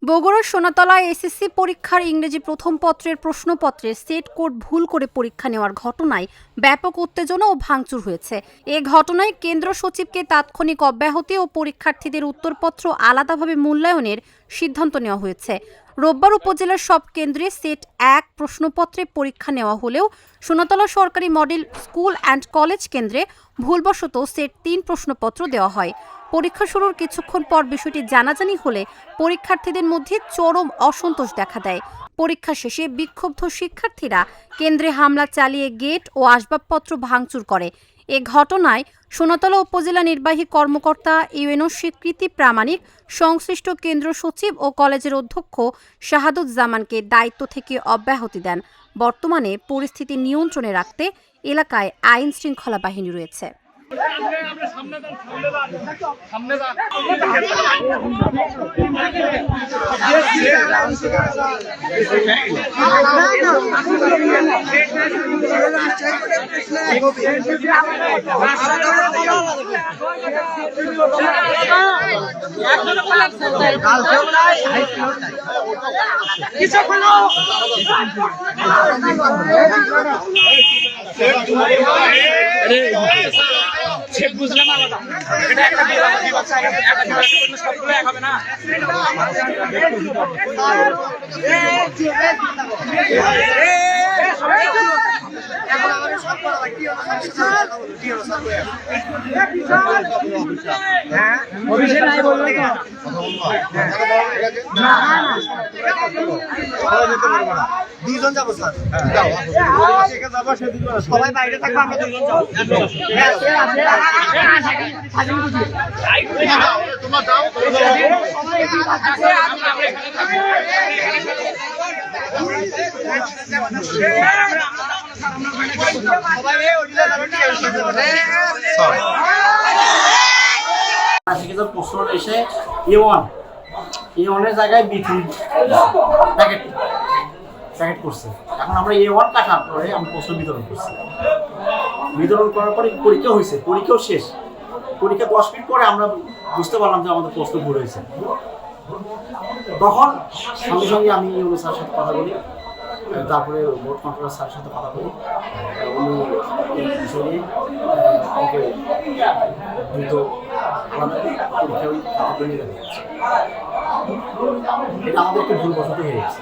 বগুড়ার সোনাতলায় এসএসসি পরীক্ষার ইংরেজি প্রথম পত্রের প্রশ্নপত্রে সেট কোড ভুল করে পরীক্ষা নেওয়ার ঘটনায় ব্যাপক উত্তেজনা ও ভাঙচুর হয়েছে। এ ঘটনায় কেন্দ্র সচিবকে তাৎক্ষণিক অব্যাহতি ও পরীক্ষার্থীদের উত্তরপত্র আলাদাভাবে মূল্যায়নের সিদ্ধান্ত নেওয়া হয়েছে। রোববার উপজেলার সব কেন্দ্রে সেট 1 প্রশ্নপত্রে পরীক্ষা নেওয়া হলেও সোনাতলা সরকারি মডেল স্কুল অ্যান্ড কলেজ কেন্দ্রে ভুলবশত সেট 3 প্রশ্নপত্র দেওয়া হয়। পরীক্ষা শুরুর কিছুক্ষণ পর বিষয়টি জানাজানি হলে পরীক্ষার্থীদের মধ্যে চরম অসন্তোষ দেখা দেয়। পরীক্ষা শেষে বিক্ষুব্ধ শিক্ষার্থীরা কেন্দ্রে হামলা চালিয়ে গেট ও আসবাবপত্র ভাঙচুর করে। এ ঘটনায় সোনাতলা উপজেলা নির্বাহী কর্মকর্তা ইউএনও স্বীকৃতি প্রামাণিক সংশ্লিষ্ট কেন্দ্র সচিব ও কলেজের অধ্যক্ষ শাহাদুজ্জামানকে দায়িত্ব থেকে অব্যাহতি দেন। বর্তমানে পরিস্থিতি নিয়ন্ত্রণে রাখতে এলাকায় আইন শৃঙ্খলা বাহিনী রয়েছে। বুঝলাম আলাদা এটা একটা বিভাগ সবগুলো এক হবে না। দুইজন যাবো স্যার, সবাই বাইরে থাকবো, আমরা দুইজন যাবো। প্রশ্ন এসে এ1 এর জায়গায় B3 প্যাকেট করছে। এখন আমরা A1 কাটার পরে আমরা প্রশ্ন বিতরণ করছি। বিতরণ করার পরে পরীক্ষা হয়েছে, পরীক্ষাও শেষ। পরীক্ষা 10 মিনিট পরে আমরা বুঝতে পারলাম যে আমাদের প্রশ্ন ভুল হয়েছে। তখন সঙ্গে সঙ্গে আমি ইউনো স্যারের সাথে কথা বলি, তারপরে বোর্ড কন্ট্রোলার স্যারের সাথে কথা বলি। উনি এই বিষয় নিয়ে আমাকে দ্রুত আলাদা পরীক্ষা ওই খাতা নিয়ে যাচ্ছে। এটা আমাদের একটু ভুলবশত হয়ে গেছে।